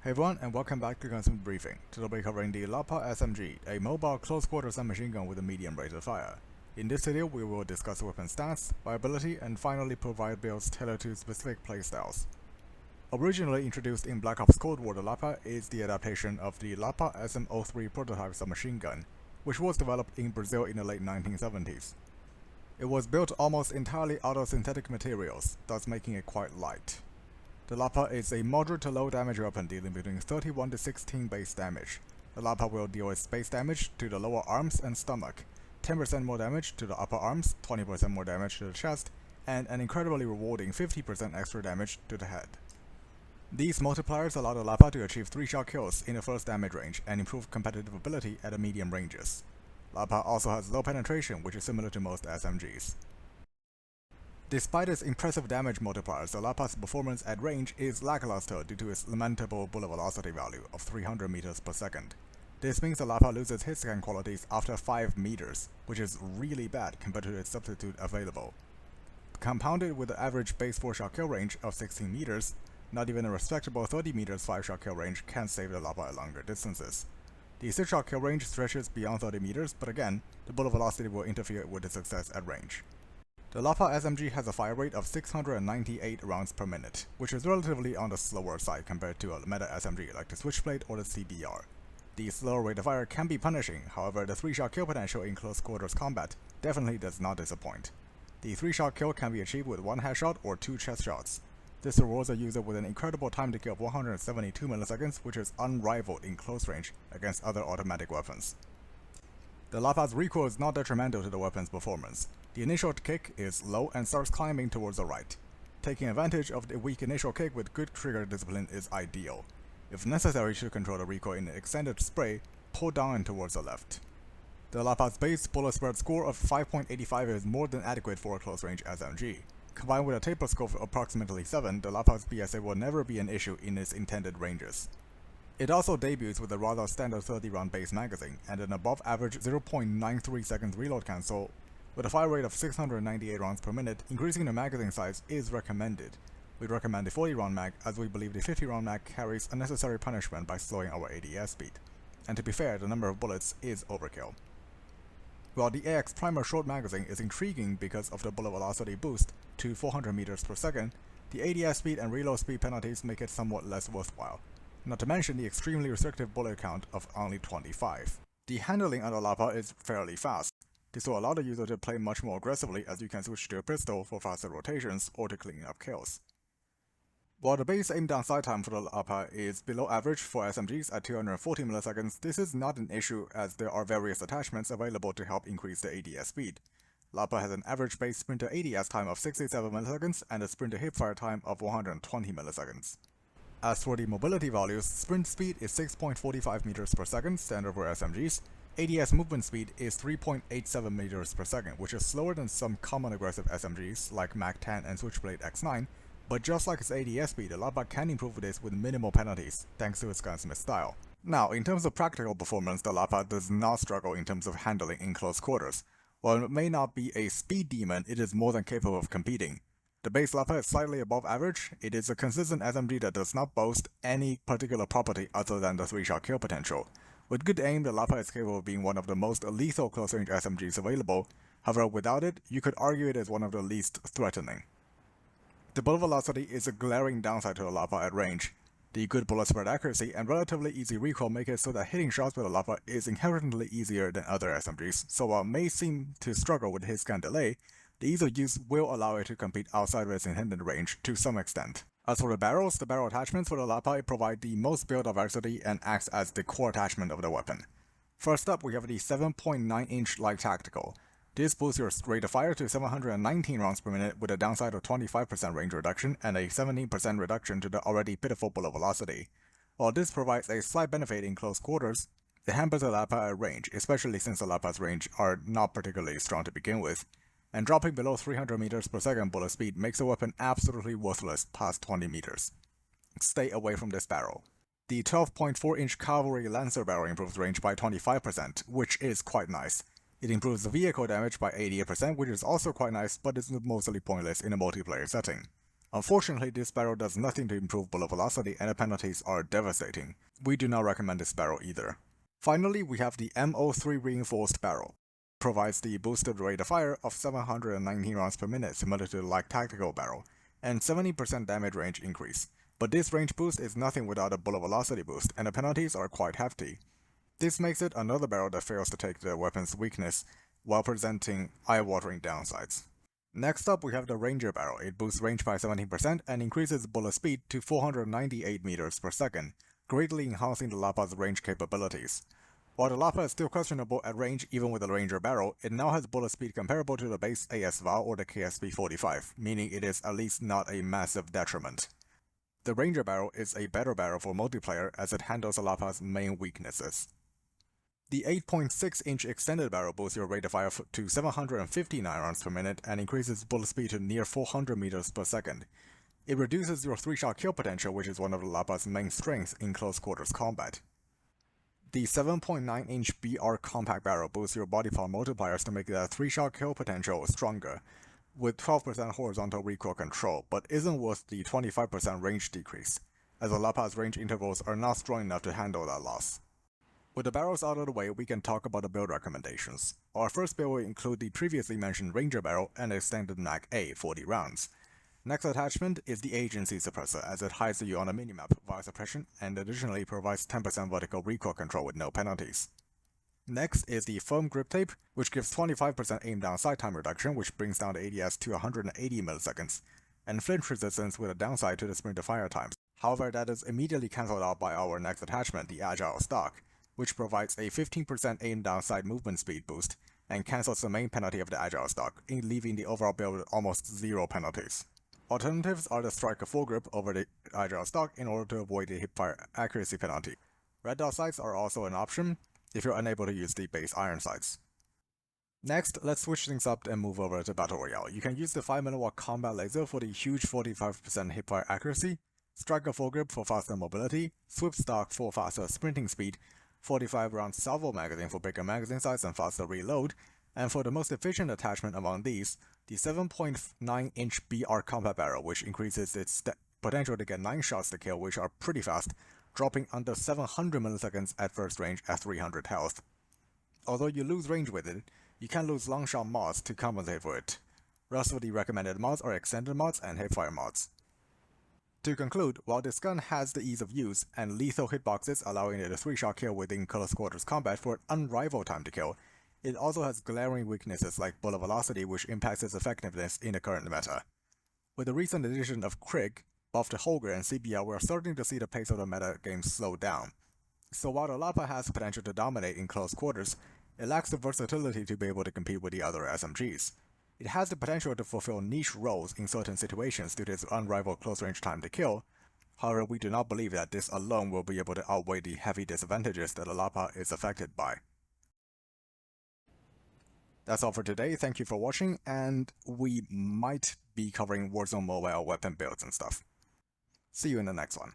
Hey everyone, and welcome back to Gunsmith Briefing. Today we'll be covering the Lapa SMG, a mobile close-quarter submachine gun with a medium rate of fire. In this video, we will discuss the weapon stats, viability, and finally provide builds tailored to specific playstyles. Originally introduced in Black Ops Cold War, the Lapa is the adaptation of the Lapa SM-03 prototype submachine gun, which was developed in Brazil in the late 1970s. It was built almost entirely out of synthetic materials, thus making it quite light. The Lapa is a moderate to low damage weapon dealing between 31 to 16 base damage. The Lapa will deal with base damage to the lower arms and stomach, 10% more damage to the upper arms, 20% more damage to the chest, and an incredibly rewarding 50% extra damage to the head. These multipliers allow the Lapa to achieve 3-shot kills in the first damage range and improve competitive ability at the medium ranges. Lapa also has low penetration, which is similar to most SMGs. Despite its impressive damage multipliers, the Lapa's performance at range is lackluster due to its lamentable bullet velocity value of 300 meters per second. This means the Lapa loses hit scan qualities after 5 meters, which is really bad compared to its substitute available. Compounded with the average base 4-shot kill range of 16 meters, not even a respectable 30 meters 5-shot kill range can save the Lapa at longer distances. The 6-shot kill range stretches beyond 30 meters, but again, the bullet velocity will interfere with its success at range. The Lapa SMG has a fire rate of 698 rounds per minute, which is relatively on the slower side compared to a meta SMG like the Switchblade or the CBR. The slower rate of fire can be punishing, however the 3-shot kill potential in close quarters combat definitely does not disappoint. The 3-shot kill can be achieved with 1 headshot or 2 chest shots. This rewards a user with an incredible time to kill of 172 milliseconds, which is unrivaled in close range against other automatic weapons. The Lapa's recoil is not detrimental to the weapon's performance. The initial kick is low and starts climbing towards the right. Taking advantage of the weak initial kick with good trigger discipline is ideal. If necessary to control the recoil in an extended spray, pull down and towards the left. The Lapa's base bullet spread score of 5.85 is more than adequate for a close-range SMG. Combined with a taper score of approximately 7, the Lapa's PSA will never be an issue in its intended ranges. It also debuts with a rather standard 30-round base magazine and an above-average 0.93 seconds reload cancel. With a fire rate of 698 rounds per minute, increasing the magazine size is recommended. We recommend the 40-round mag as we believe the 50-round mag carries unnecessary punishment by slowing our ADS speed. And to be fair, the number of bullets is overkill. While the AX Primer short magazine is intriguing because of the bullet velocity boost to 400 meters per second, the ADS speed and reload speed penalties make it somewhat less worthwhile. Not to mention the extremely restrictive bullet count of only 25. The handling on the Lapa is fairly fast. This will allow the user to play much more aggressively as you can switch to a pistol for faster rotations or to clean up kills. While the base aim down sight time for the Lapa is below average for SMGs at 240 milliseconds, this is not an issue as there are various attachments available to help increase the ADS speed. Lapa has an average base sprinter ADS time of 67 milliseconds and a sprinter hipfire time of 120 milliseconds. As for the mobility values, sprint speed is 6.45 meters per second, standard for SMGs. ADS movement speed is 3.87 meters per second, which is slower than some common aggressive SMGs like MAC-10 and Switchblade X9, but just like its ADS speed, the Lapa can improve this with minimal penalties, thanks to its gunsmith style. Now, in terms of practical performance, the Lapa does not struggle in terms of handling in close quarters. While it may not be a speed demon, it is more than capable of competing. The base Lapa is slightly above average. It is a consistent SMG that does not boast any particular property other than the 3-shot kill potential. With good aim, the Lapa is capable of being one of the most lethal close-range SMGs available. However, without it, you could argue it as one of the least threatening. The bullet velocity is a glaring downside to the Lapa at range. The good bullet spread accuracy and relatively easy recoil make it so that hitting shots with the Lapa is inherently easier than other SMGs, so while it may seem to struggle with hit scan delay, the ease of use will allow it to compete outside of its intended range to some extent. As for the barrels attachments for the Lapa provide the most build diversity and acts as the core attachment of the weapon. First up, we have the 7.9-inch Light Tactical. This boosts your rate of fire to 719 rounds per minute with a downside of 25% range reduction and a 17% reduction to the already pitiful bullet velocity. While this provides a slight benefit in close quarters, it hampers the Lapa at range, especially since the Lapa's range are not particularly strong to begin with. And dropping below 300 meters per second bullet speed makes the weapon absolutely worthless past 20 meters. Stay away from this barrel. The 12.4-inch Cavalry Lancer barrel improves range by 25%, which is quite nice. It improves the vehicle damage by 88%, which is also quite nice, but is mostly pointless in a multiplayer setting. Unfortunately, this barrel does nothing to improve bullet velocity and the penalties are devastating. We do not recommend this barrel either. Finally, we have the MO3 reinforced barrel. It provides the boosted rate of fire of 719 rounds per minute similar to the light tactical barrel, and 70% damage range increase. But this range boost is nothing without a bullet velocity boost, and the penalties are quite hefty. This makes it another barrel that fails to take the weapon's weakness while presenting eye-watering downsides. Next up, we have the Ranger barrel. It boosts range by 17% and increases bullet speed to 498 meters per second, greatly enhancing the Lapa's range capabilities. While the Lapa is still questionable at range even with the Ranger barrel, it now has bullet speed comparable to the base AS VAL or the KSP-45, meaning it is at least not a massive detriment. The Ranger barrel is a better barrel for multiplayer as it handles the Lapa's main weaknesses. The 8.6-inch extended barrel boosts your rate of fire to 759 rounds per minute and increases bullet speed to near 400 meters per second. It reduces your 3-shot kill potential, which is one of the Lapa's main strengths in close quarters combat. The 7.9-inch BR compact barrel boosts your body part multipliers to make that 3-shot kill potential stronger, with 12% horizontal recoil control, but isn't worth the 25% range decrease, as the Lapa's range intervals are not strong enough to handle that loss. With the barrels out of the way, we can talk about the build recommendations. Our first build will include the previously mentioned Ranger barrel and extended Mag-A 40 rounds. Next attachment is the Agency Suppressor, as it hides you on a minimap via suppression and additionally provides 10% vertical recoil control with no penalties. Next is the Firm Grip Tape, which gives 25% aim down sight time reduction, which brings down the ADS to 180 milliseconds, and flinch resistance with a downside to the sprint to fire times. However, that is immediately cancelled out by our next attachment, the Agile Stock, which provides a 15% aim down sight movement speed boost and cancels the main penalty of the Agile Stock, leaving the overall build with almost zero penalties. Alternatives are the Striker Foregrip over the Agile Stock in order to avoid the hipfire accuracy penalty. Red dot sights are also an option if you're unable to use the base iron sights. Next, let's switch things up and move over to Battle Royale. You can use the 5mm combat laser for the huge 45% hipfire accuracy, Striker Foregrip for faster mobility, Swift Stock for faster sprinting speed, 45-round salvo magazine for bigger magazine size and faster reload, and for the most efficient attachment among these, the 7.9-inch BR combat barrel, which increases its potential to get 9 shots to kill, which are pretty fast, dropping under 700 milliseconds at first range at 300 health. Although you lose range with it, you can lose long shot mods to compensate for it. Rest of the recommended mods are extended mods and hipfire mods. To conclude, while this gun has the ease of use and lethal hitboxes allowing it a 3-shot kill within close quarters combat for an unrivaled time to kill, it also has glaring weaknesses like bullet velocity, which impacts its effectiveness in the current meta. With the recent addition of Krig, buffed Holger and CBL, we are starting to see the pace of the meta game slow down. So while the Lapa has the potential to dominate in close quarters, it lacks the versatility to be able to compete with the other SMGs. It has the potential to fulfill niche roles in certain situations due to its unrivaled close-range time to kill. However, we do not believe that this alone will be able to outweigh the heavy disadvantages that the Lapa is affected by. That's all for today, thank you for watching, and we might be covering Warzone Mobile weapon builds and stuff. See you in the next one.